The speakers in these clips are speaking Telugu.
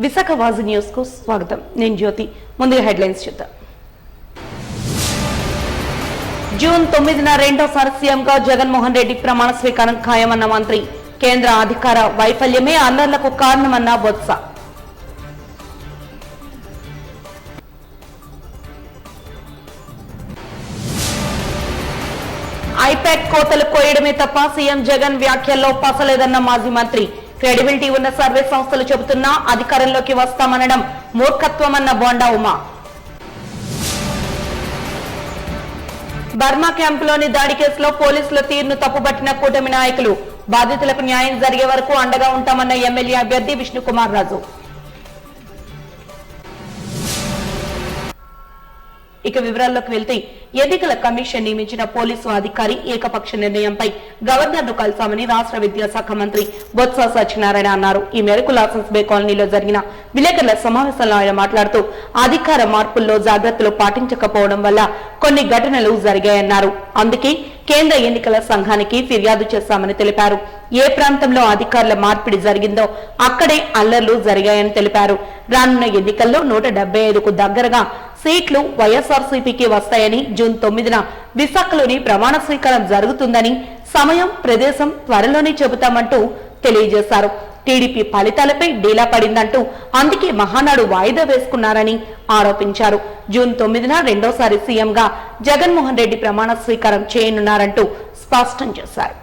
విశాఖ వాజీ న్యూస్ కు స్వాగతం. నేను జ్యోతి. ముందుగా హెడ్లైన్స్ చూద్దాం. జూన్ 9న రెండోసారి సీఎంగా జగన్మోహన్ రెడ్డి ప్రమాణ స్వీకారం ఖాయమన్న మంత్రి. కేంద్ర అధికార వైఫల్యమే అల్లర్లకు కారణమన్న బొత్స. ఐపాక్ కోతలు కోయడమే తప్ప సీఎం జగన్ వ్యాఖ్యల్లో పసలేదన్న మాజీ మంత్రి. క్రెడిబిలిటీ ఉన్న సర్వే సంస్థలు చెబుతున్నా అధికారంలోకి వస్తామనడం మూర్ఖత్వమన్న బోండా ఉమా. బర్మా క్యాంపులోని దాడి కేసులో పోలీసుల తీరును తప్పుబట్టిన కూటమి నాయకులు. బాధితులకు న్యాయం జరిగే వరకు అండగా ఉంటామన్న ఎమ్మెల్యే అభ్యర్థి విష్ణుకుమార్ రాజు. ఇక వివరాల్లోకి వెళ్తే ఎన్నికల కమిషన్ నియమించిన పోలీసు అధికారి ఏకపక్ష నిర్ణయంపై గవర్నర్ ను కలిసామని రాష్ట్ర విద్యాశాఖ మంత్రి బొత్స సత్యనారాయణ అన్నారు. ఈ మేరకు లాసెన్స్ బే కాలనీలో జరిగిన విలేకరుల సమావేశంలో ఆయన మాట్లాడుతూ అధికార మార్పుల్లో జాగ్రత్తలు పాటించకపోవడం వల్ల కొన్ని ఘటనలు జరిగాయన్నారు. అందుకే కేంద్ర ఎన్నికల సంఘానికి ఫిర్యాదు చేశామని తెలిపారు. ఏ ప్రాంతంలో అధికారుల మార్పిడి జరిగిందో అక్కడే అల్లర్లు జరిగాయని తెలిపారు. రానున్న ఎన్నికల్లో 175కు దగ్గరగా సీట్లు వైఎస్ఆర్సీపీకి వస్తాయని, జూన్ 9న విశాఖలోని ప్రమాణ స్వీకారం జరుగుతుందని, సమయం ప్రదేశం త్వరలోనే చెబుతామంటూ తెలియజేశారు. టీడీపీ ఫలితాలపై డీలా పడిందంటూ అందుకే మహానాడు వాయిదా వేసుకున్నారని ఆరోపించారు. జూన్ 9న రెండోసారి సీఎంగా జగన్మోహన్ రెడ్డి ప్రమాణ స్వీకారం చేయనున్నారంటూ స్పష్టం చేశారు.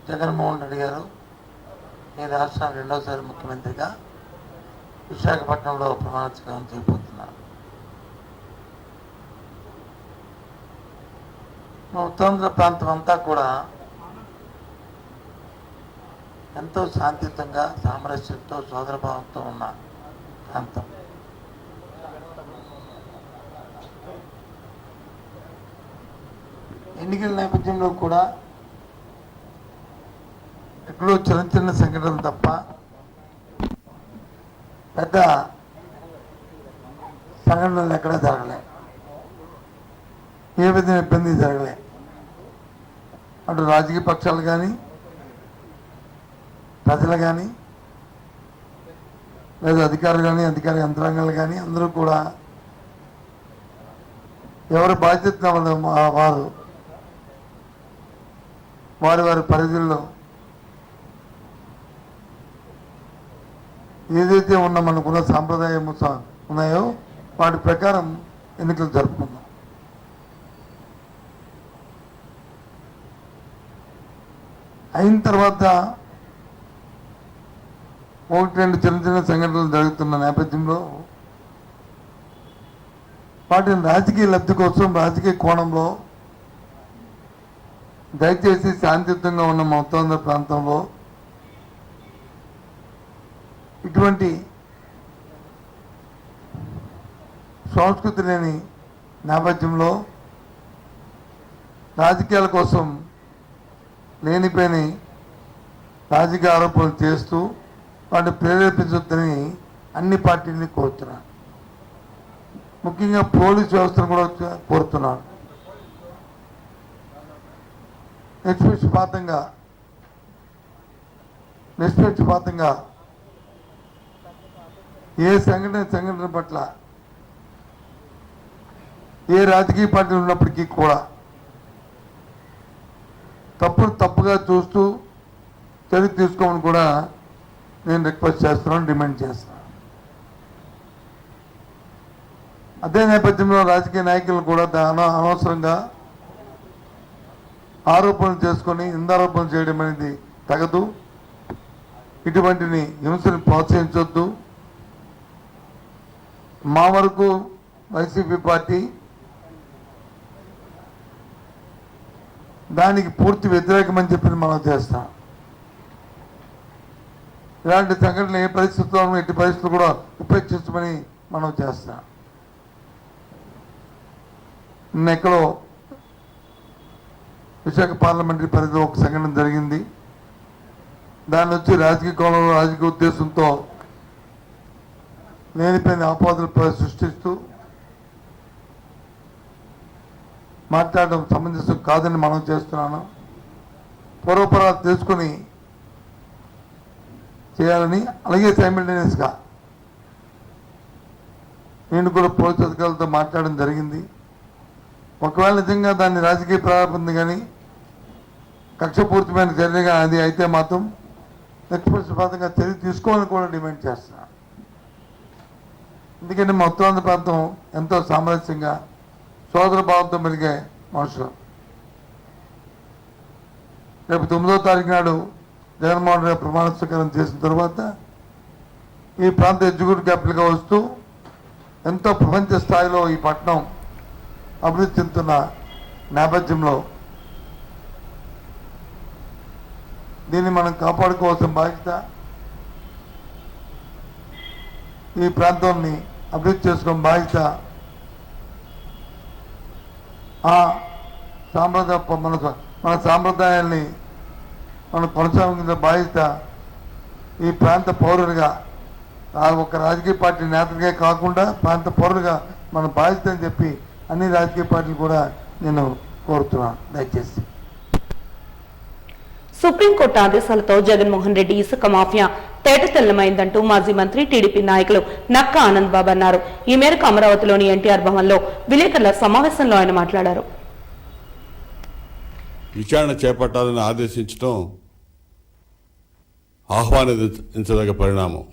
జగన్మోహన్ రెడ్డి గారు ఈ రాష్ట్రానికి రెండోసారి ముఖ్యమంత్రిగా విశాఖపట్నంలో ప్రమాణ స్వీకారం చేయబోతున్నారు. ఉత్తరాంధ్ర ప్రాంతం అంతా కూడా ఎంతో శాంతియుతంగా, సామరస్యంతో, సోదరభావంతో ఉన్న ప్రాంతం. ఎన్నికల నేపథ్యంలో కూడా ఎక్కడో చిన్న చిన్న సంఘటనలు తప్ప పెద్ద సంఘటనలు ఎక్కడా జరగలే, ఏ విధంగా ఇబ్బంది జరగలే. అటు రాజకీయ పక్షాలు కానీ, ప్రజలు కానీ, లేదా అధికారులు కానీ, అధికార యంత్రాంగాలు కానీ అందరూ కూడా ఎవరి బాధ్యత వారి వారి పరిధుల్లో ఏదైతే ఉన్న మనకున్న సాంప్రదాయం ఉన్నాయో వాటి ప్రకారం ఎన్నికలు జరుపుకుందాం. అయిన తర్వాత 1-2 చిన్న చిన్న సంఘటనలు జరుగుతున్న నేపథ్యంలో వాటిని రాజకీయ లబ్ధి కోసం, రాజకీయ కోణంలో దయచేసి శాంతియుతంగా ఉన్న మా ఉత్తరాంధ్ర ప్రాంతంలో ఇటువంటి సంస్కృతి లేని నేపథ్యంలో రాజకీయాల కోసం లేనిపోయిన రాజకీయ ఆరోపణలు చేస్తూ వాటిని ప్రేరేపించొద్దని అన్ని పార్టీలని కోరుతున్నాను. ముఖ్యంగా పోలీసు వ్యవస్థను కూడా కోరుతున్నాను. నిష్పక్షపాతంగా ఏ సంఘటన పట్ల ఏ రాజకీయ పార్టీలు ఉన్నప్పటికీ కూడా తప్పుగా చూస్తూ చర్య తీసుకోమని కూడా నేను రిక్వెస్ట్ చేస్తున్నాను, డిమాండ్ చేస్తున్నాను. అదే నేపథ్యంలో రాజకీయ నాయకులు కూడా అనవసరంగా ఆరోపణలు చేసుకొని నిందారోపణలు చేయడం అనేది తగదు. ఇటువంటిని హింసను ప్రోత్సహించొద్దు. మా వరకు వైసీపీ పార్టీ దానికి పూర్తి వ్యతిరేకమని చెప్పి మనం చేస్తాం. ఇలాంటి సంఘటనలు ఏ పరిస్థితుల్లో ఎట్టి పరిస్థితులు కూడా ఉపేక్షించమని మనం చేస్తాం. ఎక్కడో విశాఖ పార్లమెంటరీ పరిధిలో ఒక సంఘటన జరిగింది. దాన్ని వచ్చి రాజకీయ కోణంలో, రాజకీయ ఉద్దేశంతో లేనిపోయిన ఆపాదనలు సృష్టిస్తూ మాట్లాడడం సమంజసం కాదని మనం చేస్తున్నాను. పూర్వపరాలు తెలుసుకుని చేయాలని, అలాగే సైమిల్టేనియస్గా నేను కూడా పోలీసు అధికారులతో మాట్లాడడం జరిగింది. ఒకవేళ నిజంగా దాన్ని రాజకీయ ప్రారంభం కానీ కక్షపూరితమైన చర్యగా అది అయితే మాత్రం నిష్పక్షపాతంగా చర్య తీసుకోవాలని కూడా డిమాండ్ చేస్తున్నాను. ఎందుకంటే మా ఉత్తరాంధ్ర ప్రాంతం ఎంతో సామరస్యంగా సోదర భావంతో మెలిగే మనుషులు. రేపు 9వ తారీఖు నాడు జగన్మోహన్ రెడ్డి ప్రమాణ స్వీకారం చేసిన తర్వాత ఈ ప్రాంత ఎగ్జిక్యూటివ్ క్యాపిటల్గా వస్తూ ఎంతో ప్రపంచ స్థాయిలో ఈ పట్టణం అభివృద్ధి చెందుతున్న నేపథ్యంలో దీన్ని మనం కాపాడుకోవాల్సిన బాధ్యత, ఈ ప్రాంతాన్ని అభివృద్ధి చేసుకునే బాధ్యత ఆ మన సాంప్రదాయాల్ని మనం కొనసాగించే బాధ్యత ఈ ప్రాంత పౌరులుగా, ఒక రాజకీయ పార్టీ నేతలుగా కాకుండా ప్రాంత పౌరులుగా మన బాధ్యత అని చెప్పి అన్ని రాజకీయ పార్టీలు కూడా నేను కోరుతున్నాను. దయచేసి సుప్రీంకోర్టు ఆదేశాలతో జగన్మోహన్ రెడ్డి ఇసుక మాఫియా తేటతెల్లమైందంటూ మాజీ మంత్రి టీడీపీ నాయకులు నక్కా ఆనంద్ బాబు అన్నారు. ఈ మేరకు అమరావతిలోని ఎన్టీఆర్ భవన్లో విలేకరుల సమావేశంలో ఆయన మాట్లాడారు. విచారణ చేపట్టాలని ఆదేశించడం ఆహ్వానించదగ్గ పరిణామం.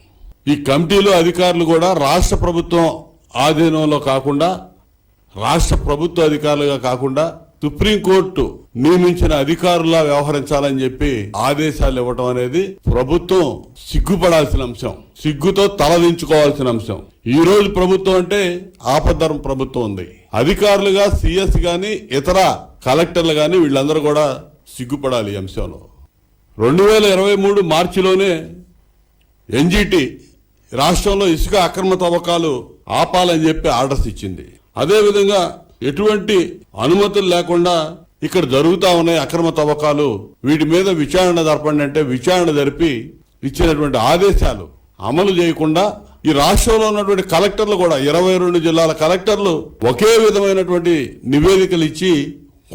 ఈ కమిటీలో అధికారులు కూడా రాష్ట్ర ప్రభుత్వం ఆధీనంలో కాకుండా, రాష్ట్ర ప్రభుత్వ అధికారులుగా కాకుండా సుప్రీంకోర్టు నియమించిన అధికారులా వ్యవహరించాలని చెప్పి ఆదేశాలు ఇవ్వటం అనేది ప్రభుత్వం సిగ్గుపడాల్సిన అంశం, సిగ్గుతో తలదించుకోవాల్సిన అంశం. ఈ రోజు ప్రభుత్వం అంటే ఆపద్ధర్మ ప్రభుత్వం ఉంది. అధికారులుగా సిఎస్ గాని ఇతర కలెక్టర్లు గాని వీళ్ళందరూ కూడా సిగ్గుపడాలి ఈ అంశంలో. 2023 మార్చిలోనే ఎన్జిటి రాష్ట్రంలో ఇసుక అక్రమ తవ్వకాలు ఆపాలని చెప్పి ఆర్డర్స్ ఇచ్చింది. అదేవిధంగా ఎటువంటి అనుమతులు లేకుండా ఇక్కడ జరుగుతా ఉన్నాయి అక్రమ తవ్వకాలు, వీటి మీద విచారణ జరపండి అంటే విచారణ జరిపి ఇచ్చినటువంటి ఆదేశాలు అమలు చేయకుండా ఈ రాష్ట్రంలో ఉన్నటువంటి కలెక్టర్లు కూడా 22 జిల్లాల కలెక్టర్లు ఒకే విధమైనటువంటి నివేదికలు ఇచ్చి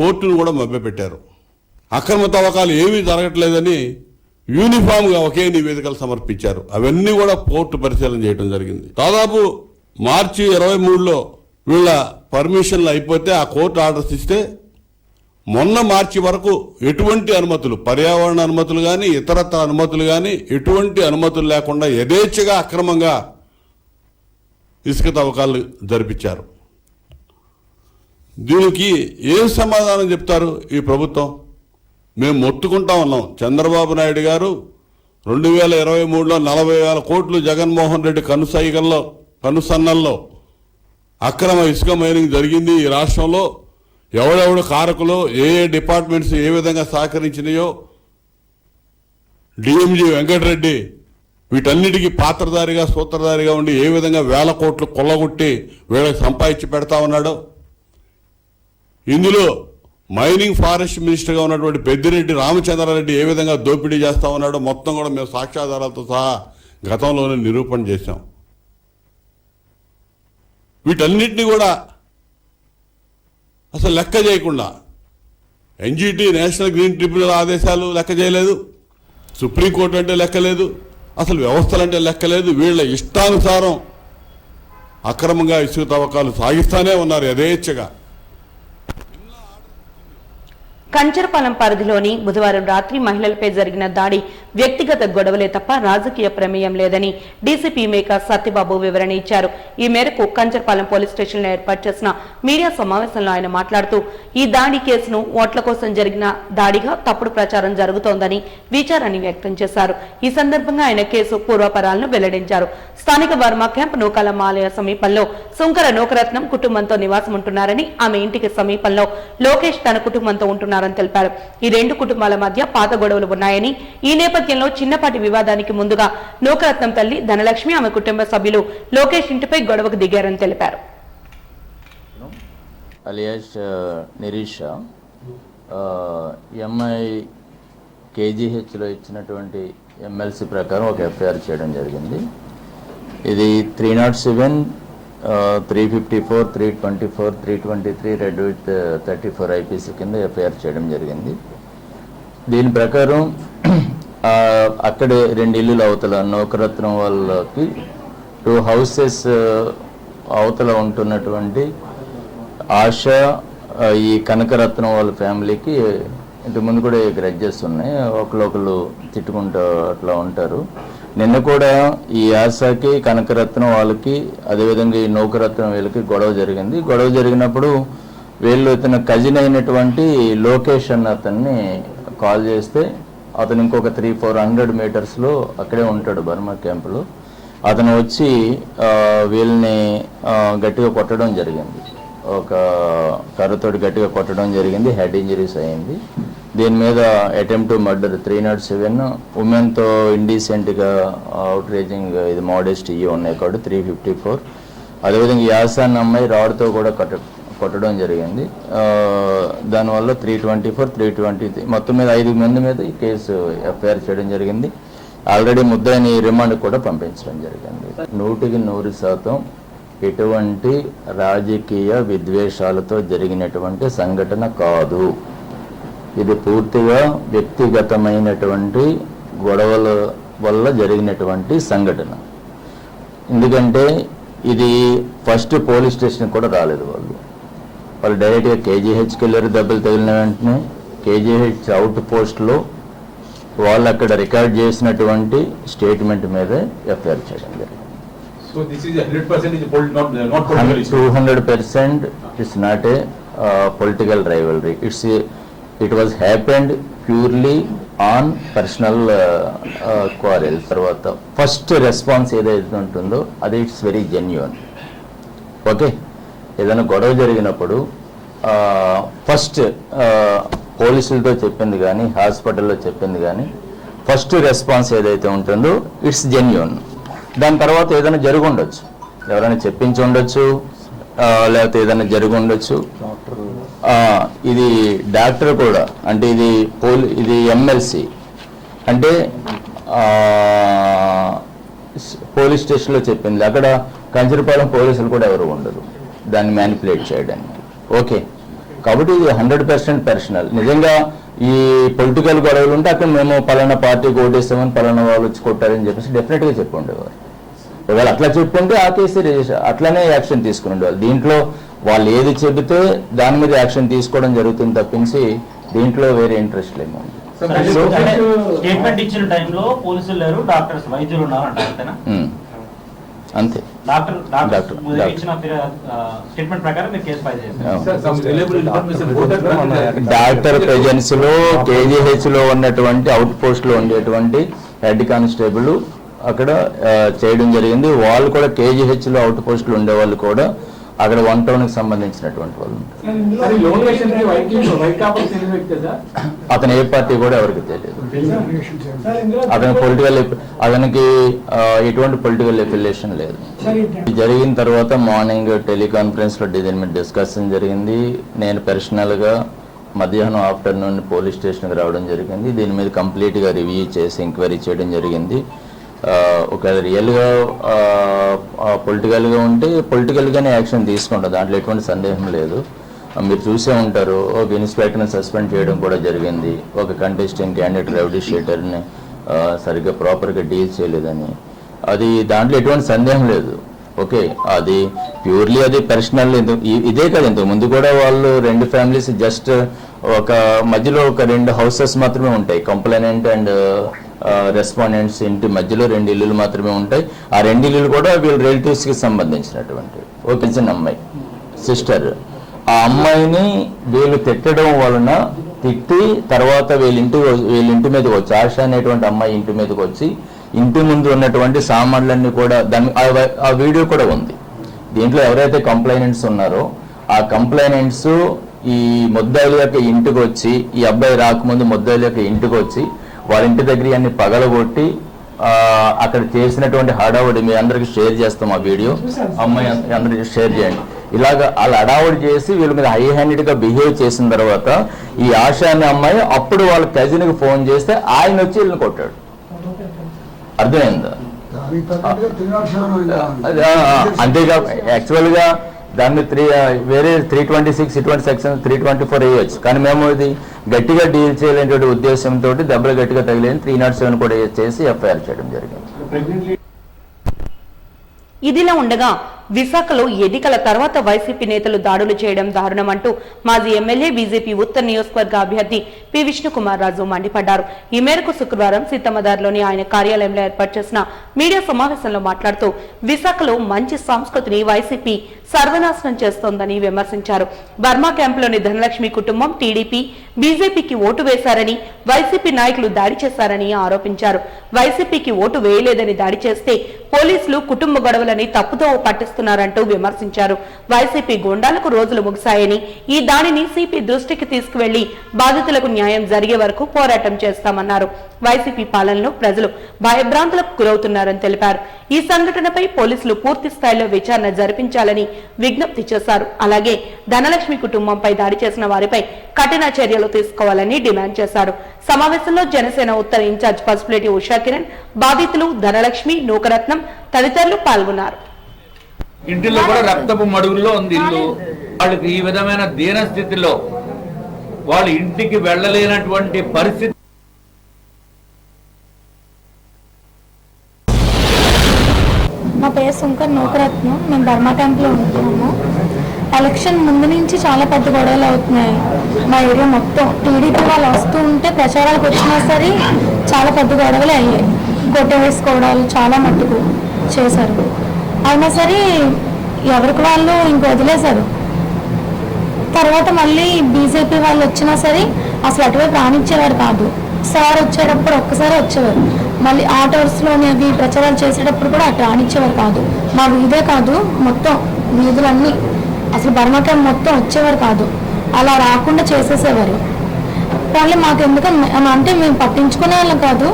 కోర్టును కూడా మభ్యపెట్టారు. అక్రమ తవ్వకాలు ఏమీ జరగట్లేదని యూనిఫామ్ గా ఒకే నివేదికలు సమర్పించారు. అవన్నీ కూడా కోర్టు పరిశీలన చేయడం జరిగింది. దాదాపు మార్చి 23లో వీళ్ళ పర్మిషన్లు అయిపోతే ఆ కోర్టు ఆర్డర్స్ ఇస్తే మొన్న మార్చి వరకు ఎటువంటి అనుమతులు, పర్యావరణ అనుమతులు కానీ ఇతరత్ర అనుమతులు కానీ ఎటువంటి అనుమతులు లేకుండా యథేచ్ఛగా అక్రమంగా ఇసుక తవ్వకాలు జరిపించారు. దీనికి ఏం సమాధానం చెప్తారు ఈ ప్రభుత్వం? మేము మొత్తుకుంటా ఉన్నాం. చంద్రబాబు నాయుడు గారు 2023లో 40,000 కోట్లు జగన్మోహన్ రెడ్డి కనుసన్నల్లో అక్రమ ఇసుక మైనింగ్ జరిగింది. ఈ రాష్ట్రంలో ఎవడెవడు కారకులు, ఏ డిపార్ట్మెంట్స్ ఏ విధంగా సహకరించినాయో, డిఎంజీ వెంకటరెడ్డి వీటన్నిటికీ పాత్రధారిగా సూత్రధారిగా ఉండి ఏ విధంగా 1,000 కోట్లు కొల్లగొట్టి వీళ్ళకి సంపాదించి పెడతా ఉన్నాడో, ఇందులో మైనింగ్ ఫారెస్ట్ మినిస్టర్గా ఉన్నటువంటి పెద్దిరెడ్డి రామచంద్రారెడ్డి ఏ విధంగా దోపిడీ చేస్తా ఉన్నాడో మొత్తం కూడా మేము సాక్ష్యాధారాలతో సహా గతంలోనే నిరూపణ చేశాం. వీటన్నిటినీ కూడా అసలు లెక్క చేయకుండా ఎన్జిటి నేషనల్ గ్రీన్ ట్రిబ్యునల్ ఆదేశాలు లెక్క చేయలేదు, సుప్రీంకోర్టు అంటే లెక్కలేదు, అసలు వ్యవస్థలంటే లెక్కలేదు. వీళ్ళ ఇష్టానుసారం అక్రమంగా ఇసుక తవ్వకాలు సాగిస్తానే ఉన్నారు యథేచ్ఛగా. కంచరపాలెం పరిధిలోని బుధవారం రాత్రి మహిళలపై జరిగిన దాడి వ్యక్తిగత గొడవలే తప్ప రాజకీయ ప్రమేయం లేదని డీసీపీ మేకా సత్యబాబు వివరణ ఇచ్చారు. ఈ మేరకు కంచరపాలెం పోలీస్ స్టేషన్లో ఏర్పాటు చేసిన మీడియా సమావేశంలో ఆయన మాట్లాడుతూ ఈ దాడి కేసును ఓట్ల కోసం జరిగిన దాడిగా తప్పుడు ప్రచారం జరుగుతోందని విచారాన్ని వ్యక్తం చేశారు. ఈ సందర్భంగా ఆయన కేసు పూర్వపరాలను వెల్లడించారు. స్థానిక వర్మ క్యాంప్ నూకాలమ్మ ఆలయ సమీపంలో సుంకర నూకరత్నం కుటుంబంతో నివాసం ఉంటున్నారని, ఆమె ఇంటికి సమీపంలో లోకేష్ తన కుటుంబంతో ఉంటున్నారని తెలిపారు. ఈ రెండు కుటుంబాల మధ్య పాత గొడవలు ఉన్నాయని, ఈ నేపథ్యంలో చిన్నపాటి వివాదానికి ముందుగా నూకరత్నం తల్లి ధనలక్ష్మి, ఆమె కుటుంబ సభ్యులు లోకేష్ ఇంటిపై గొడవకు దిగారని తెలిపారు. అలియాస్ నిరీష ఎంఐ కేజీహెచ్లో ఇచ్చినటువంటి ఎమ్మెల్సీ ప్రకారం ఒక ఎఫ్ఐఆర్ చేయడం జరిగింది. ఇది 307 354, 324, 323 రెడ్ విత్ 34 ఐపీసీ కింద ఎఫ్ఐఆర్ చేయడం జరిగింది. దీని ప్రకారం అక్కడే 2 ఇల్లులు అవతల నౌకరత్నం వాళ్ళకి 2 హౌసెస్ అవతల ఉంటున్నటువంటి ఆశ, ఈ కనకరత్నం వాళ్ళ ఫ్యామిలీకి ఇంతకుముందు కూడా గ్రడ్జెస్ ఉన్నాయి, ఒకళ్ళు తిట్టుకుంటూ అట్లా ఉంటారు. నిన్న కూడా ఈ ఆశకి కనకరత్నం వాళ్ళకి అదేవిధంగా ఈ నౌకరత్నం వీళ్ళకి గొడవ జరిగింది. గొడవ జరిగినప్పుడు వీళ్ళు ఇతను కజిన్ అయినటువంటి లోకేష్ అన్న అతన్ని కాల్ చేస్తే అతను ఇంకొక 300-400 మీటర్స్లో అక్కడే ఉంటాడు బర్మా క్యాంపులో. అతను వచ్చి వీళ్ళని గట్టిగా కొట్టడం జరిగింది, ఒక కర్రతోటి గట్టిగా కొట్టడం జరిగింది, హెడ్ ఇంజరీస్ అయింది. దీని మీద అటెంప్ట్ టు మర్డర్ 307, ఉమెన్తో ఇండీసెంట్గా అవుట్రేజింగ్ ఇది మోడెస్ట్ ఇవి ఉన్నాయి కాబట్టి 354. అదేవిధంగా యాసాన్ అమ్మాయి రాడ్తో కూడా కొట్టడం జరిగింది. దానివల్ల 324, 323 మొత్తం మీద 5 మంది మీద ఈ కేసు ఎఫ్ఐఆర్ చేయడం జరిగింది. ఆల్రెడీ ముద్దాయిని రిమాండ్ కూడా పంపించడం జరిగింది. 100% ఎటువంటి రాజకీయ విద్వేషాలతో జరిగినటువంటి సంఘటన కాదు. ఇది పూర్తిగా వ్యక్తిగతమైనటువంటి గొడవల వల్ల జరిగినటువంటి సంఘటన. ఎందుకంటే ఇది ఫస్ట్ పోలీస్ స్టేషన్ కూడా రాలేదు, వాళ్ళు డైరెక్ట్గా కేజీహెచ్కి వెళ్ళారు. దెబ్బలు తగిలిన వెంటనే కేజీహెచ్ అవుట్ పోస్ట్లో వాళ్ళు అక్కడ రికార్డ్ చేసినటువంటి స్టేట్మెంట్ మీద ఎఫ్ఐఆర్ చేయడం జరిగింది. So this is 100% is not political issue. 200% is not a political rivalry. It was happened purely on personal quarrels. తర్వాత ఫస్ట్ రెస్పాన్స్ ఏదైతే ఉంటుందో అది ఇట్స్ వెరీ జెన్యూన్. ఓకే, ఏదైనా గొడవ జరిగినప్పుడు ఫస్ట్ పోలీసులతో చెప్పింది కానీ హాస్పిటల్లో చెప్పింది కానీ ఫస్ట్ రెస్పాన్స్ ఏదైతే ఉంటుందో ఇట్స్ జెన్యూన్. దాని తర్వాత ఏదైనా జరిగి ఉండొచ్చు, ఎవరైనా చెప్పించి ఉండొచ్చు, లేకపోతే ఏదైనా జరిగి ఉండొచ్చు. ఇది డాక్టర్ కూడా అంటే ఇది ఎమ్మెల్సీ అంటే పోలీస్ స్టేషన్లో చెప్పింది, అక్కడ కంచరపాలెం పోలీసులు కూడా ఎవరు ఉండరు దాన్ని మ్యానిపులేట్ చేయడానికి. ఓకే, కాబట్టి ఇది 100% పర్సనల్. నిజంగా ఈ పొలిటికల్ గొడవలు ఉంటే అక్కడ మేము పలానా పార్టీకి ఓటేస్తామని పలానా వాళ్ళు వచ్చి కొట్టారని చెప్పేసి డెఫినెట్గా చెప్పి ఉండేవారు. ఒకవేళ అట్లా చెప్పుంటే ఆ కేసు అట్లనే యాక్షన్ తీసుకుని ఉండేవాళ్ళు. దీంట్లో వాళ్ళు ఏది చెబితే దాని మీద యాక్షన్ తీసుకోవడం జరుగుతుంది తప్పించి దీంట్లో వేరే ఇంట్రెస్ట్ లేము. స్టేట్మెంట్ ఇచ్చిన టైంలో పోలీసులు లేరు, డాక్టర్స్ వైద్యులు ఉన్నారు అంటారు అంతే. డాక్టర్ ప్రెజెన్స్ లో కేజీహెచ్ లో ఉన్నటువంటి అవుట్ పోస్ట్ లో ఉండేటువంటి హెడ్ కానిస్టేబుల్ అక్కడ చేయడం జరిగింది. వాళ్ళు కూడా కేజీహెచ్ లో అవుట్ పోస్ట్ లో ఉండే వాళ్ళు కూడా అక్కడ 1 టౌన్ కి సంబంధించినటువంటి వాళ్ళు. అతను ఏ పార్టీ కూడా ఎవరికి తెలియదు. అతనికి ఎటువంటి పొలిటికల్ ఎఫిలియేషన్ లేదు. జరిగిన తర్వాత మార్నింగ్ టెలికాన్ఫరెన్స్ లో దీని మీద డిస్కషన్ జరిగింది. నేను పర్సనల్ గా మధ్యాహ్నం ఆఫ్టర్నూన్ పోలీస్ స్టేషన్కి రావడం జరిగింది. దీని మీద కంప్లీట్ గా రివ్యూ చేసి ఎంక్వైరీ చేయడం జరిగింది. ఒకవేళ రియల్గా పొలిటికల్గా ఉంటే పొలిటికల్గానే యాక్షన్ తీసుకుంటాం, దాంట్లో ఎటువంటి సందేహం లేదు. మీరు చూసే ఉంటారు, ఒక ఇన్స్పెక్టర్ని సస్పెండ్ చేయడం కూడా జరిగింది. ఒక కంటెస్టింగ్ క్యాండిడేట్ రౌడీ షీటర్ని సరిగ్గా ప్రాపర్గా డీల్ చేయలేదని. అది దాంట్లో ఎటువంటి సందేహం లేదు. ఓకే, అది ప్యూర్లీ అది పర్సనల్. ఇదే కదా, ఇంతకు ముందు కూడా వాళ్ళు 2 ఫ్యామిలీస్ జస్ట్ ఒక మధ్యలో ఒక 2 హౌసెస్ మాత్రమే ఉంటాయి. కంప్లైనెంట్ అండ్ రెస్పాండెంట్స్ ఇంటి మధ్యలో 2 ఇల్లులు మాత్రమే ఉంటాయి. ఆ 2 ఇల్లులు కూడా వీళ్ళ రిలేటివ్స్కి సంబంధించినటువంటి ఒక చిన్న అమ్మాయి సిస్టర్. ఆ అమ్మాయిని వీళ్ళు తిట్టడం వలన తిట్టి తర్వాత వీళ్ళ ఇంటి మీదకి వచ్చి ఆశ అనేటువంటి అమ్మాయి ఇంటి మీదకి వచ్చి ఇంటి ముందు ఉన్నటువంటి సామాన్లన్నీ కూడా ఆ వీడియో కూడా ఉంది. దీంట్లో ఎవరైతే కంప్లైనెంట్స్ ఉన్నారో ఆ కంప్లైనెంట్స్ ఈ ముద్దాయిల యొక్క ఇంటికి వచ్చి, ఈ అబ్బాయి రాకముందు ముద్దాయిల యొక్క ఇంటికి వచ్చి వాళ్ళ ఇంటి దగ్గర అన్ని పగలగొట్టి అక్కడ చేసినటువంటి హడావుడి మీ అందరికి షేర్ చేస్తాం. ఆ వీడియో అమ్మాయి అందరికి షేర్ చేయండి. ఇలాగా వాళ్ళు హడావుడి చేసి వీళ్ళ మీద హై హ్యాండెడ్గా బిహేవ్ చేసిన తర్వాత ఈ ఆశ అనే అమ్మాయి అప్పుడు వాళ్ళ కజిన్కి ఫోన్ చేస్తే ఆయన వచ్చి వీళ్ళని కొట్టాడు. అర్థమైందా? అంతేగా యాక్చువల్గా దాన్ని వేరే 326 ఇటువంటి సెక్షన్ 324 వేయవచ్చు, కానీ మేము ఇది గట్టిగా డీల్ చేయలేని ఉద్దేశంతో దెబ్బలు గట్టిగా తగిలేని 307 కూడా చేసి ఎఫ్ఐఆర్ చేయడం జరిగింది. ఇదిలా ఉండగా విశాఖలో ఎన్నికల తర్వాత వైసీపీ నేతలు దాడులు చేయడం దారుణమంటూ మాజీ ఎమ్మెల్యే బీజేపీ ఉత్తర నియోజకవర్గ అభ్యర్థి పి విష్ణుకుమార్ రాజు మండిపడ్డారు. ఈ మేరకు శుక్రవారం సీతమ్మదారిలోని ఆయన కార్యాలయంలో ఏర్పాటు చేసిన మీడియా సమావేశంలో మాట్లాడుతూ విశాఖలో మంచి సంస్కృతిని వైసీపీ సర్వనాశనం చేస్తోందని విమర్శించారు. బర్మా క్యాంపులోని ధనలక్ష్మి కుటుంబం టీడీపీ బీజేపీకి ఓటు వేశారని వైసీపీ నాయకులు దాడి చేశారని ఆరోపించారు. వైసీపీకి ఓటు వేయలేదని దాడి చేస్తే పోలీసులు కుటుంబ గొడవలని తప్పుదో పట్టిస్తున్నారంటూ విమర్శించారు. వైసీపీ గూండాలకు రోజులు ముగిశాయని ఈ దాడిని సిపి దృష్టికి తీసుకువెళ్లి బాధితులకు న్యాయం జరిగే వరకు పోరాటం చేస్తామన్నారు. వైసీపీ పాలనలో ప్రజలు భయభ్రాంతులకు గురవుతున్నారని తెలిపారు. ఈ సంఘటనపై పోలీసులు పూర్తి స్థాయిలో విచారణ జరిపించాలని విజ్ఞప్తి చేశారు. అలాగే ధనలక్ష్మి కుటుంబంపై దాడి చేసిన వారిపై కఠిన చర్యలు తీసుకోవాలని డిమాండ్ చేశారు. సమావేశంలో జనసేన ఉత్తర ఇన్ఛార్జ్ పసుపులేటి ఉషాకిరణ్, బాధితులు ధనలక్ష్మి, నూకరత్నం తదితరులు పాల్గొన్నారు. ఇంటిలో కూడా రక్తపు మడుగుల్లో ఉంది ఇల్లు. వాళ్ళకి ఈ విధమైన దీన స్థితిలో వాళ్ళు ఇంటికి వెళ్ళలేనటువంటి పరిస్థితి. నా పేరు శంకర్ నూకరత్నం. మేము బర్మా క్యాంప్లో ఉంటున్నాము. ఎలక్షన్ ముందు నుంచి చాలా పెద్ద గొడవలు అవుతున్నాయి మా ఏరియా మొత్తం. టీడీపీ వాళ్ళు వస్తూ ఉంటే ప్రచారాలకు వచ్చినా సరే చాలా పెద్ద గొడవలు అయ్యాయి. గొడ్డ వేసుకోవడాలు చాలా మట్టుకు చేశారు. అయినా సరే ఎవరికి వాళ్ళు ఇంక వదిలేశారు. తర్వాత మళ్ళీ బీజేపీ వాళ్ళు వచ్చినా సరే అసలు అటువైపు రానిచ్చేవారు కాదు. సార్ వచ్చేటప్పుడు ఒక్కసారి వచ్చేవారు. మళ్ళీ ఆటోస్లోని అవి ప్రచారాలు చేసేటప్పుడు కూడా అటు రానిచ్చేవారు కాదు. మా వీధే కాదు, మొత్తం వీధులన్నీ అసలు బర్మా క్యాంప్ మొత్తం వచ్చేవారు కాదు. అలా రాకుండా చేసేసేవారు. వాళ్ళు మాకు ఎందుకని అంటే మేము పట్టించుకునే వాళ్ళం కాదు,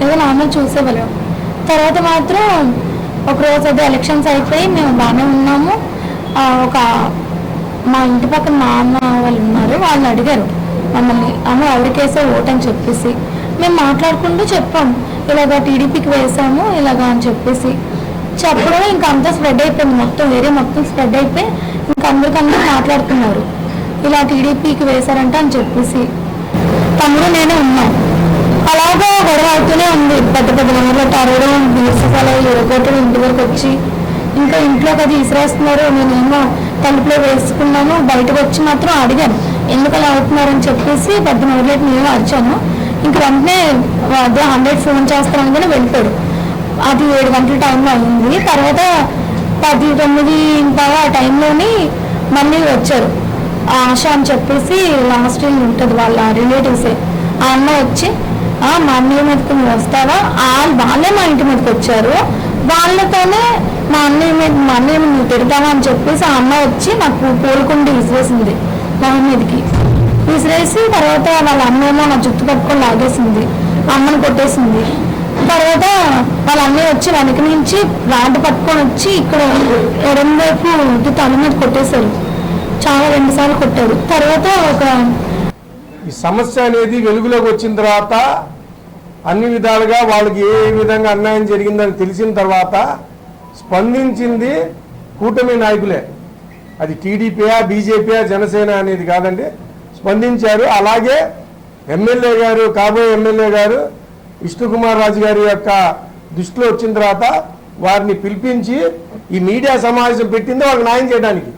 ఏదో నార్మల్ చూసేవాళ్ళం. తర్వాత మాత్రం ఒకరోజు అదే ఎలక్షన్స్ అయిపోయి మేము బాగానే ఉన్నాము. మా ఇంటి పక్కన మా అమ్మ వాళ్ళు ఉన్నారు, వాళ్ళు అడిగారు మమ్మల్ని, అమ్మ ఎవరికేసే ఓటు అని చెప్పేసి. మేము మాట్లాడుకుంటూ చెప్పాము, ఇలాగ టీడీపీకి వేసాము ఇలాగా అని చెప్పేసి చెప్పడం. ఇంకా అంతా స్ప్రెడ్ అయిపోయింది, మొత్తం ఏరియా మొత్తం స్ప్రెడ్ అయిపోయి ఇంకా అందరికన్నా మాట్లాడుతున్నారు ఇలా టీడీపీకి వేశారంట అని చెప్పేసి. తమ్ముడు నేనే ఉన్నాం. అలాగా గొడవ అవుతూనే ఉంది. పెద్ద పెద్ద నెంబర్లో టరవడం, బీసీసాలు ఎరగొట్టడం, ఇంటి వరకు వచ్చి ఇంకా ఇంట్లోకి అది విసిరేస్తున్నారు. నేనేమో తలుపులో వేసుకున్నాను. బయటకు వచ్చి మాత్రం అడిగాను ఎందుకు అలా అవుతున్నారని చెప్పేసి. పెద్ద నోట్లేట్ నేను అరిచాను. ఇంక వెంటనే అదే 100 ఫోన్ చేస్తానని కానీ వెళ్ళిపోయాడు. అది 7 గంటల టైంలో అయింది. తర్వాత 10-9 ఆ టైంలోని మళ్ళీ వచ్చారు. ఆశ అని చెప్పేసి లాస్ట్ ఉంటుంది వాళ్ళ రిలేటివ్సే. ఆ అన్న వచ్చి మా అన్నయ్య మీదకి నువ్వు వస్తావా, వాళ్ళే మా ఇంటి మీదకి వచ్చారు. వాళ్ళతోనే మా అన్నయ్య నువ్వు తిడతావా అని చెప్పేసి ఆ అమ్మ వచ్చి నాకు పోలుకుండి విసిరేసింది మా మీదకి. విసిరేసి తర్వాత వాళ్ళ అమ్మేమో నా జుట్టు పట్టుకొని లాగేసింది, అమ్మని కొట్టేసింది. తర్వాత వాళ్ళ అన్నయ్య వచ్చి వెనక నుంచి రాడ్డు పట్టుకొని వచ్చి ఇక్కడ ఎడం వైపు తల మీద కొట్టేశారు. చాలా 2 సార్లు కొట్టారు. తర్వాత ఈ సమస్య అనేది వెలుగులోకి వచ్చిన తర్వాత అన్ని విధాలుగా వాళ్ళకి ఏ విధంగా అన్యాయం జరిగిందని తెలిసిన తర్వాత స్పందించింది కూటమి నాయకులే. అది టీడీపీయా బీజేపీయా జనసేన అనేది కాదండి, స్పందించారు. అలాగే ఎమ్మెల్యే గారు, కాబోయే ఎమ్మెల్యే గారు విష్ణుకుమార్ రాజు గారి యొక్క దృష్టిలో వచ్చిన తర్వాత వారిని పిలిపించి ఈ మీడియా సమావేశం పెట్టింది వాళ్ళకి న్యాయం చేయడానికి.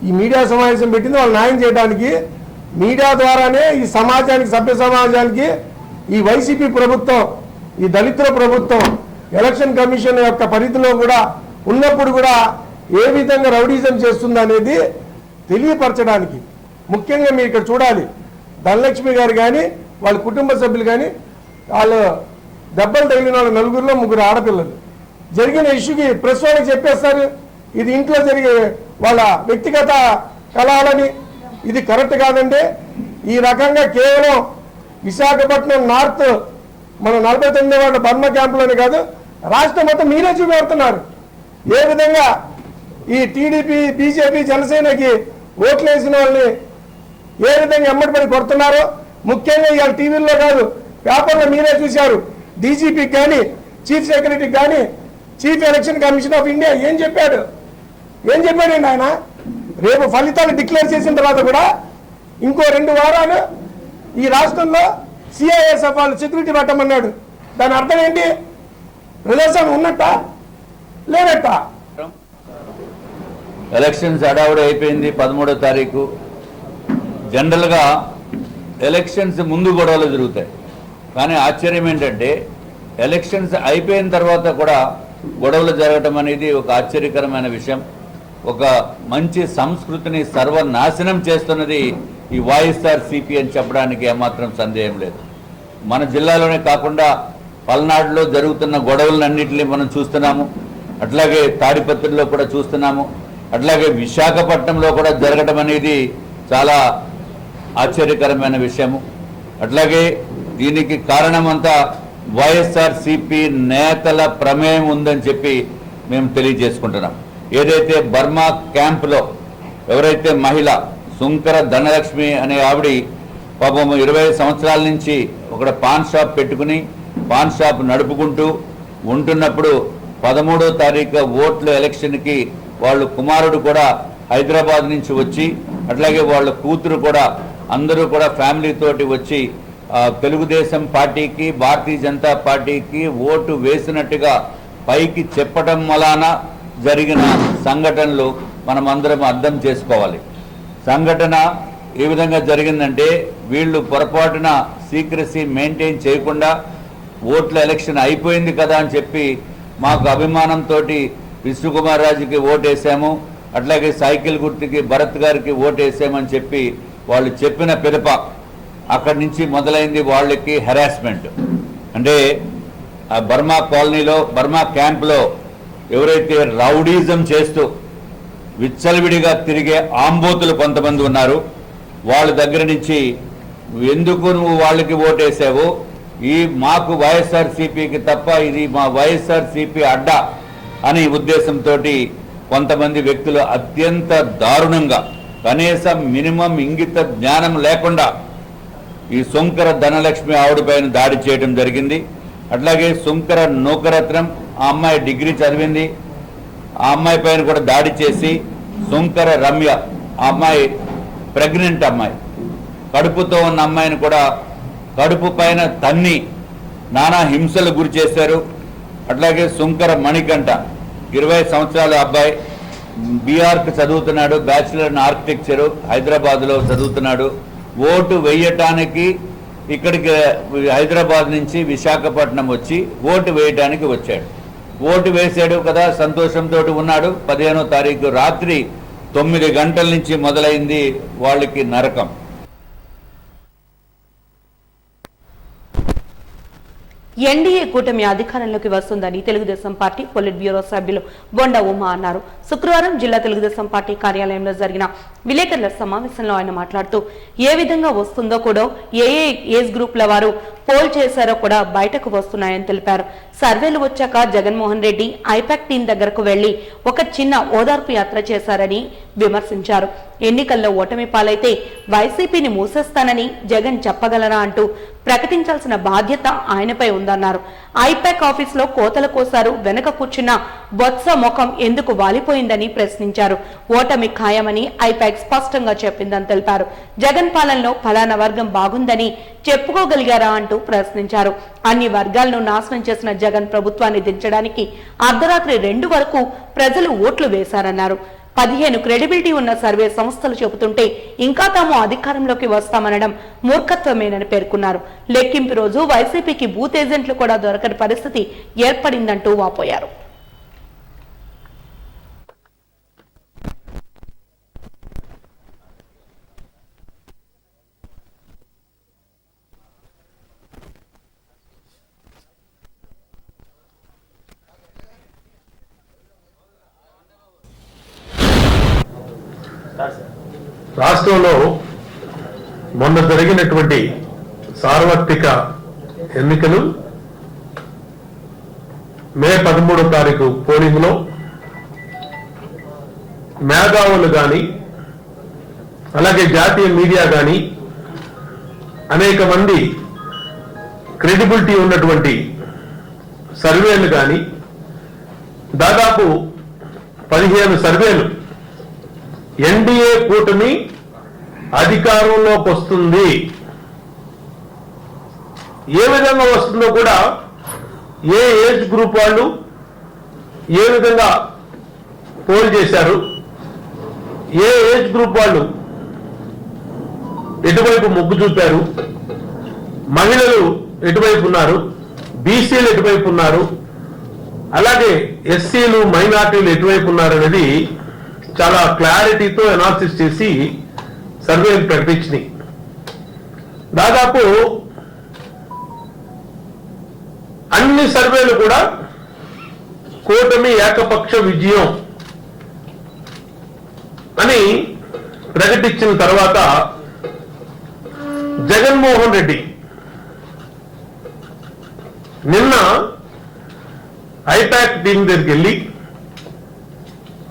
ఈ మీడియా సమావేశం పెట్టింది వాళ్ళు న్యాయం చేయడానికి. మీడియా ద్వారానే ఈ సమాజానికి, సభ్య సమాజానికి ఈ వైసీపీ ప్రభుత్వం, ఈ దళితుల ప్రభుత్వం ఎలక్షన్ కమిషన్ యొక్క పరిధిలో కూడా ఉన్నప్పుడు కూడా ఏ విధంగా రౌడీజం చేస్తుందనేది తెలియపరచడానికి. ముఖ్యంగా మీరు ఇక్కడ చూడాలి, ధనలక్ష్మి గారు కానీ వాళ్ళ కుటుంబ సభ్యులు కానీ వాళ్ళు దెబ్బలు తగిలిన వాళ్ళ 4గురిలో 3 ఆడపిల్లలు. జరిగిన ఇష్యూకి ప్రెస్ వాళ్ళకి చెప్పేస్తారు ఇది ఇంట్లో జరిగే వాళ్ళ వ్యక్తిగత కళాలని. ఇది కరెక్ట్ కాదండి. ఈ రకంగా కేవలం విశాఖపట్నం నార్త్ మన 49 వార్డు బర్మా క్యాంపులోనే కాదు, రాష్ట్రం మొత్తం మీరే చూపెడుతున్నారు ఏ విధంగా ఈ టీడీపీ బీజేపీ జనసేనకి ఓట్లు వేసిన వాళ్ళని ఏ విధంగా ఎమ్మడిపడి కొడుతున్నారో. ముఖ్యంగా ఇవాళ టీవీల్లో కాదు పేపర్లో మీరే చూశారు. డీజీపీకి కానీ చీఫ్ సెక్రటరీ కానీ chief election commission of India ఏం చెప్పాడండి ఆయన? రేపు ఫలితాలు డిక్లేర్ చేసిన తర్వాత కూడా ఇంకో 2 వారాలు ఈ రాష్ట్రంలో సిఐఎస్ఎఫ్ వాళ్ళు సెక్యూరిటీ పెట్టమన్నాడు. దాని అర్థం ఏంటి? ప్రజాస్వామ్యం ఉన్నట్ట లేనట్ట? ఎలక్షన్స్ హడావుడి అయిపోయింది 13వ తారీఖు. జనరల్గా ఎలక్షన్స్ ముందు గొడవలు జరుగుతాయి, కానీ ఆశ్చర్యం ఏంటంటే ఎలక్షన్స్ అయిపోయిన తర్వాత కూడా గొడవలు జరగటం అనేది ఒక ఆశ్చర్యకరమైన విషయం. ఒక మంచి సంస్కృతిని సర్వనాశనం చేస్తున్నది ఈ వైఎస్ఆర్సీపీ అని చెప్పడానికి ఏమాత్రం సందేహం లేదు. మన జిల్లాలోనే కాకుండా పల్నాడులో జరుగుతున్న గొడవలన్నింటినీ మనం చూస్తున్నాము, అట్లాగే తాడిపత్రిలో కూడా చూస్తున్నాము, అట్లాగే విశాఖపట్నంలో కూడా జరగడం అనేది చాలా ఆశ్చర్యకరమైన విషయము. అట్లాగే దీనికి కారణమంతా వైఎస్ఆర్సీపీ నేతల ప్రమేయం ఉందని చెప్పి మేము తెలియజేసుకుంటున్నాం. ఏదైతే బర్మా క్యాంపులో ఎవరైతే మహిళ సుంకర ధనలక్ష్మి అనే ఆవిడ పాపం 20 సంవత్సరాల నుంచి ఒక పాన్ షాప్ పెట్టుకుని పాన్ షాప్ నడుపుకుంటూ ఉంటున్నప్పుడు 13వ తారీఖు ఓట్ల ఎలక్షన్కి వాళ్ళు కుమారుడు కూడా హైదరాబాద్ నుంచి వచ్చి, అట్లాగే వాళ్ళ కూతురు కూడా అందరూ కూడా ఫ్యామిలీ తోటి వచ్చి తెలుగుదేశం పార్టీకి భారతీయ జనతా పార్టీకి ఓటు వేసినట్టుగా పైకి చెప్పడం వలన జరిగిన సంఘటనలు మనం అందరం అర్థం చేసుకోవాలి. సంఘటన ఏ విధంగా జరిగిందంటే వీళ్ళు పొరపాటున సీక్రసీ మెయింటైన్ చేయకుండా ఓట్ల ఎలక్షన్ అయిపోయింది కదా అని చెప్పి మాకు అభిమానంతో విష్ణుకుమార్ రాజుకి ఓటేసాము, అట్లాగే సైకిల్ గుర్తుకి భరత్ గారికి ఓటేసామని చెప్పి వాళ్ళు చెప్పిన పిదప అక్కడి నుంచి మొదలైంది వాళ్ళకి హెరాస్మెంట్. అంటే ఆ బర్మా కాలనీలో బర్మా క్యాంప్లో ఎవరైతే రౌడీజం చేస్తూ విచ్చలవిడిగా తిరిగే ఆంబోతులు కొంతమంది ఉన్నారు, వాళ్ళ దగ్గర నుంచి ఎందుకు నువ్వు వాళ్ళకి ఓటేసావు, ఈ మాకు వైఎస్ఆర్సీపీకి తప్ప ఇది మా వైఎస్ఆర్సీపీ అడ్డా అని ఉద్దేశంతో కొంతమంది వ్యక్తులు అత్యంత దారుణంగా కనీసం మినిమం ఇంగిత జ్ఞానం లేకుండా ఈ సుంకర ధనలక్ష్మి ఆవిడపైన దాడి చేయడం జరిగింది. అట్లాగే సుంకర నూకరత్నం ఆ అమ్మాయి డిగ్రీ చదివింది, ఆ అమ్మాయి పైన కూడా దాడి చేసి సుంకర రమ్య ఆ అమ్మాయి ప్రెగ్నెంట్ అమ్మాయి కడుపుతో ఉన్న అమ్మాయిని కూడా కడుపు పైన తన్ని నానా హింసలు గురి చేశారు. అట్లాగే సుంకర మణికంఠ 20 సంవత్సరాల అబ్బాయి బీఆర్కి చదువుతున్నాడు, బ్యాచిలర్ ఇన్ ఆర్కిటెక్చరు, హైదరాబాద్లో చదువుతున్నాడు. ఓటు వేయటానికి ఇక్కడికి హైదరాబాద్ నుంచి విశాఖపట్నం వచ్చి ఓటు వేయటానికి వచ్చాడు. ఓటు వేసాడు కదా, సంతోషంతో ఉన్నాడు. 15వ తారీఖు రాత్రి 9 గంటల నుంచి మొదలైంది వాళ్ళకి నరకం. ఎన్డీఏ కూటమి అధికారంలోకి వస్తుందని తెలుగుదేశం పార్టీ పొలిట్ బ్యూరో సభ్యులు బొండా ఉమా అన్నారు. శుక్రవారం జిల్లా తెలుగుదేశం పార్టీ కార్యాలయంలో జరిగిన విలేకరుల సమావేశంలో ఆయన మాట్లాడుతూ ఏ విధంగా వస్తుందో కూడా ఏ ఏజ్ గ్రూప్ల వారు పోల్ చేశారో కూడా బయటకు వస్తున్నాయని తెలిపారు. సర్వేలు వచ్చాక జగన్మోహన్ రెడ్డి ఐపాక్ టీం దగ్గరకు వెళ్లి ఒక చిన్న ఓదార్పు యాత్ర చేశారని విమర్శించారు. ఎన్నికల్లో ఓటమి పాలైతే వైసీపీని మూసేస్తానని జగన్ చెప్పగలరా అంటూ ప్రకటించాల్సిన బాధ్యత ఆయనపై ఉందన్నారు. ఐపాక్ ఆఫీస్ లో కోతలు కోసారు, వెనక కూర్చున్న బొత్స ముఖం ఎందుకు వాలిపోయిందని ప్రశ్నించారు. ఓటమి ఖాయమని ఐపాక్ స్పష్టంగా చెప్పిందని తెలిపారు. జగన్ పాలనలో ఫలానా వర్గం బాగుందని చెప్పుకోగలిగారా అంటూ ప్రశ్నించారు. అన్ని వర్గాలను నాశనం చేసిన జగన్ ప్రభుత్వాన్ని దించడానికి అర్ధరాత్రి 2 వరకు ప్రజలు ఓట్లు వేశారన్నారు. 15 క్రెడిబిలిటీ ఉన్న సర్వే సంస్థలు చెబుతుంటే ఇంకా తాము అధికారంలోకి వస్తామనడం మూర్ఖత్వమేనని పేర్కొన్నారు. లెక్కింపు రోజు వైసీపీకి బూత్ ఏజెంట్లు కూడా దొరకని పరిస్థితి ఏర్పడిందంటూ వాపోయారు. రాష్ట్రంలో మొన్న జరిగినటువంటి సార్వత్రిక ఎన్నికలు మే 13వ తారీఖు పోలింగ్లో మేధావులు కానీ అలాగే జాతీయ మీడియా కానీ అనేక మంది క్రెడిబిలిటీ ఉన్నటువంటి సర్వేలు కానీ దాదాపు 15 సర్వేలు ఎన్డీఏ కూటమి అధికారంలోకి వస్తుంది, ఏ విధంగా వస్తుందో కూడా ఏ ఏజ్ గ్రూప్ వాళ్ళు ఏ విధంగా పోల్ చేశారు, ఏ ఏజ్ గ్రూప్ వాళ్ళు ఎటువైపు మొగ్గు చూపారు, మహిళలు ఎటువైపు ఉన్నారు, బీసీలు ఎటువైపు ఉన్నారు, అలాగే ఎస్సీలు మైనార్టీలు ఎటువైపు ఉన్నారు అనేది చాలా క్లారిటీతో అనాలిసిస్ చేసి సర్వేలు ప్రకటించినాయి. దాదాపు అన్ని సర్వేలు కూడా కూటమి ఏకపక్ష విజయం అని ప్రకటించిన తర్వాత జగన్మోహన్ రెడ్డి నిన్న ఐపాక్ టీం దగ్గరికి వెళ్ళి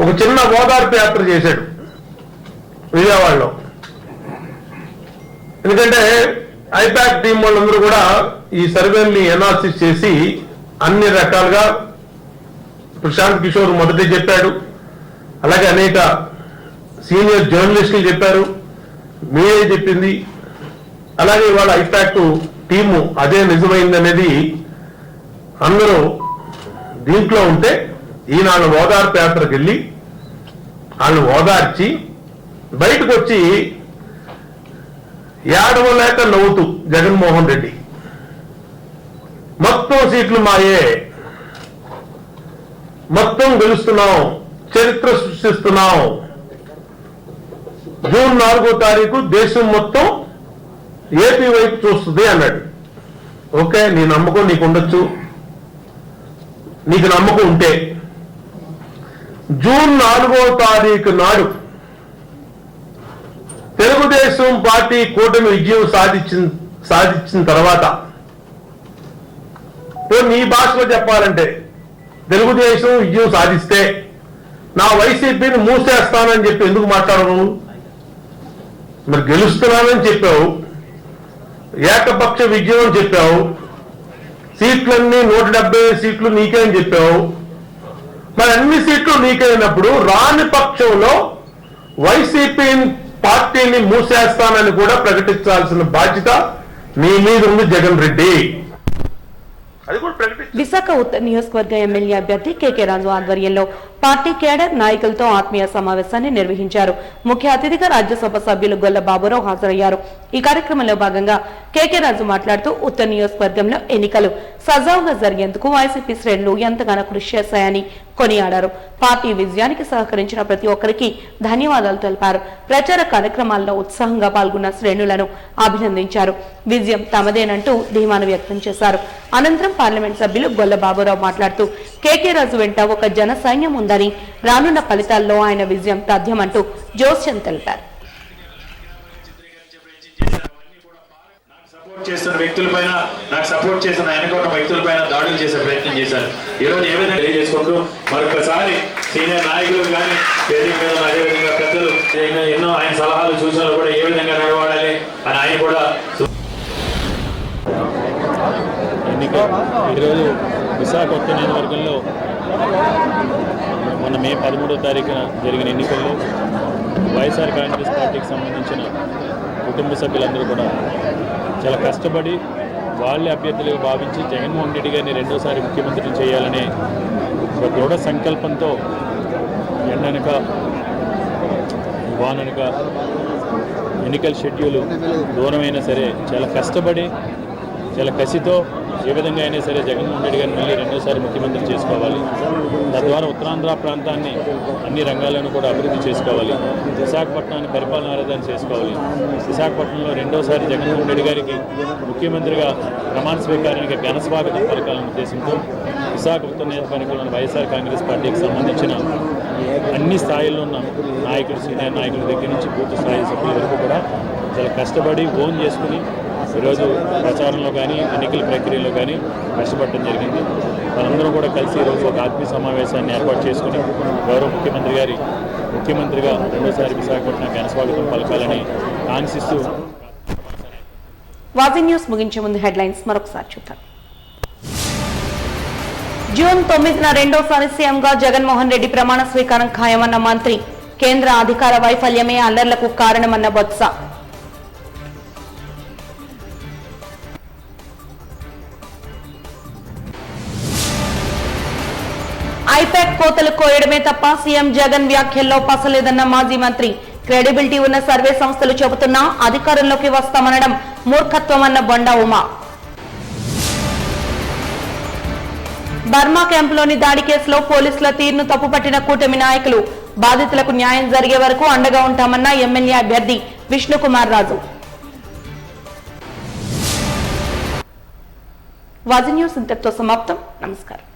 ఒక చిన్న ఓదార్పు యాత్ర చేశాడు విజయవాడలో. ఎందుకంటే ఐపాక్ టీం వాళ్ళందరూ కూడా ఈ సర్వేల్ని అనాలిసిస్ చేసి అన్ని రకాలుగా ప్రశాంత్ కిషోర్ మొదటి చెప్పాడు, అలాగే అనేక సీనియర్ జర్నలిస్టులు చెప్పారు, మీడియా చెప్పింది, అలాగే ఇవాళ ఐపాక్ టీము అదే నిజమైందనేది అందరూ దీంట్లో ఉంటే ఈనాడు ఓదార్పు యాత్రకు వెళ్ళి వాళ్ళని ఓదార్చి బయటకు వచ్చి ఏడవలేక నవ్వుతూ జగన్మోహన్ రెడ్డి మొత్తం సీట్లు మాయే, మొత్తం గెలుస్తున్నాం, చరిత్ర సృష్టిస్తున్నాం, జూన్ 4వ తారీఖు దేశం మొత్తం ఏపీ వైపు చూస్తుంది అన్నాడు. ఓకే, నీ నమ్మకం నీకు ఉండొచ్చు, నీకు నమ్మకం ఉంటే జూన్ 4వ తారీఖు నాడు తెలుగుదేశం పార్టీ కూటమి విజయం సాధించిన తర్వాత నీ భాషలో చెప్పాలంటే తెలుగుదేశం విజయం సాధిస్తే నా వైసీపీని మూసేస్తానని చెప్పి ఎందుకు మాట్లాడను? మరి గెలుస్తున్నానని చెప్పావు, ఏకపక్ష విజయం అని చెప్పావు, సీట్లన్నీ 170 సీట్లు నీకే అని చెప్పావు. మరి అన్ని సీట్లు నీకైనప్పుడు రాని పక్షంలో వైసీపీ పార్టీని మూసేస్తానని కూడా ప్రకటించాల్సిన బాధ్యత నీ మీద ఉంది జగన్ రెడ్డి. అది కూడా ప్రకటించారు. విశాఖ ఉత్తర నియోజకవర్గ ఎమ్మెల్యే అభ్యర్థి కేకే రాజు ఆధ్వర్యంలో పార్టీ కేడర్ నాయకులతో ఆత్మీయ సమావేశాన్ని నిర్వహించారు. ముఖ్య అతిథిగా రాజ్యసభ సభ్యులు గొల్ల బాబురావు హాజరయ్యారు. ఈ కార్యక్రమంలో భాగంగా కేకే రాజు మాట్లాడుతూ ఉత్తర నియోజకవర్గంలో ఎన్నికలు సజావుగా జరిగేందుకు వైసీపీ శ్రేణులు ఎంతగానో కృషి చేశాయని కొనియాడారు. పార్టీ విజయానికి సహకరించిన ప్రతి ఒక్కరికి ధన్యవాదాలు తెలిపారు. ప్రచార కార్యక్రమాల్లో ఉత్సాహంగా పాల్గొన్న శ్రేణులను అభినందించారు. విజయం తమదేనంటూ ధీమాను వ్యక్తం చేశారు. అనంతరం పార్లమెంట్ సభ్యులు గొల్ల బాబురావు మాట్లాడుతూ కేకే రాజు వెంట ఒక జన సైన్యం ఉందని, రానున్న ఫలితాల్లో ఆయన విజయం తథ్యమంటూ జోస్యం తెలిపారు. చేస్తున్న వ్యక్తులపైన, నాకు సపోర్ట్ చేసిన వెనకున్న వ్యక్తులపైన దాడులు చేసే ప్రయత్నం చేశారు. ఈరోజు ఏ విధంగా తెలియజేసుకుంటూ మరొకసారి సీనియర్ నాయకులు కానీ వేదిక మీద అదేవిధంగా పెద్దలు ఎన్నో ఆయన సలహాలు సూచనలు కూడా ఏ విధంగా నడవాడాలి అని ఆయన కూడా ఎన్నిక ఈరోజు విశాఖ ఉత్తర నియోజకవర్గంలో మొన్న మే 13వ తారీఖున జరిగిన ఎన్నికల్లో వైఎస్ఆర్ కాంగ్రెస్ పార్టీకి సంబంధించిన కుటుంబ సభ్యులందరూ కూడా చాలా కష్టపడి వాళ్ళే అభ్యర్థులుగా భావించి జగన్మోహన్ రెడ్డి గారిని రెండోసారి ముఖ్యమంత్రిని చేయాలనే ఒక దృఢ సంకల్పంతో ఎండనక వాననక ఎన్నికల షెడ్యూల్ దూరమైనా సరే చాలా కష్టపడి చాలా కసితో ఏ విధంగా అయినా సరే జగన్మోహన్ రెడ్డి గారిని మళ్ళీ రెండోసారి ముఖ్యమంత్రి చేసుకోవాలి, తద్వారా ఉత్తరాంధ్ర ప్రాంతాన్ని అన్ని రంగాలను కూడా అభివృద్ధి చేసుకోవాలి, విశాఖపట్నాన్ని పరిపాలనా రాజధాని చేసుకోవాలి, విశాఖపట్నంలో రెండోసారి జగన్మోహన్ రెడ్డి గారికి ముఖ్యమంత్రిగా ప్రమాణ స్వీకారానికి ఘన స్వాగతం పలకాలనే ఉద్దేశంతో విశాఖ ఉత్తర నియోజకవర్గంలోని వైఎస్ఆర్ కాంగ్రెస్ పార్టీకి సంబంధించిన అన్ని స్థాయిల్లో ఉన్న నాయకులు, సీనియర్ నాయకుల దగ్గర నుంచి బూత్ స్థాయి సభ్యుల వరకు కూడా చాలా కష్టపడి ఓన్ చేసుకుని ఈరోజు ప్రచారంలో కానీ ఎన్నికల ప్రక్రియలో కానీ కష్టపడటం జరిగింది. మనందరం కూడా కలిసి ఈరోజు ఒక ఆత్మీయ సమావేశాన్ని ఏర్పాటు చేసుకుని గౌరవ ముఖ్యమంత్రి గారి ముఖ్యమంత్రిగా రెండోసారి విశాఖపట్నం ఘనస్వాగతం పలకాలని ఆశిస్తూ. వాజీ న్యూస్ ముగించే ముందు హెడ్లైన్స్ మరొకసారి చూద్దాం. జూన్ 9న రెండోసారి సీఎంగా జగన్మోహన్ రెడ్డి ప్రమాణ స్వీకారం ఖాయమన్న మంత్రి. కేంద్ర అధికార వైఫల్యమే అల్లర్లకు కారణమన్న బొత్స. ఐపాక్ కోతలు కోయడమే తప్ప సీఎం జగన్ వ్యాఖ్యల్లో పసలేదన్న మాజీ మంత్రి. క్రెడిబిలిటీ ఉన్న సర్వే సంస్థలు చెబుతున్నా అధికారంలోకి వస్తామనడం మూర్ఖత్వమన్న బొండా ఉమా. బర్మా క్యాంపులోని దాడి కేసులో పోలీసుల తీరును తప్పుపట్టిన కూటమి నాయకులు. బాధితులకు న్యాయం జరిగే వరకు అండగా ఉంటామన్న ఎమ్మెల్యే అభ్యర్థి విష్ణుకుమార్ రాజు. వాజీ న్యూస్ ఇంతటితో సమాప్తం. నమస్కారం.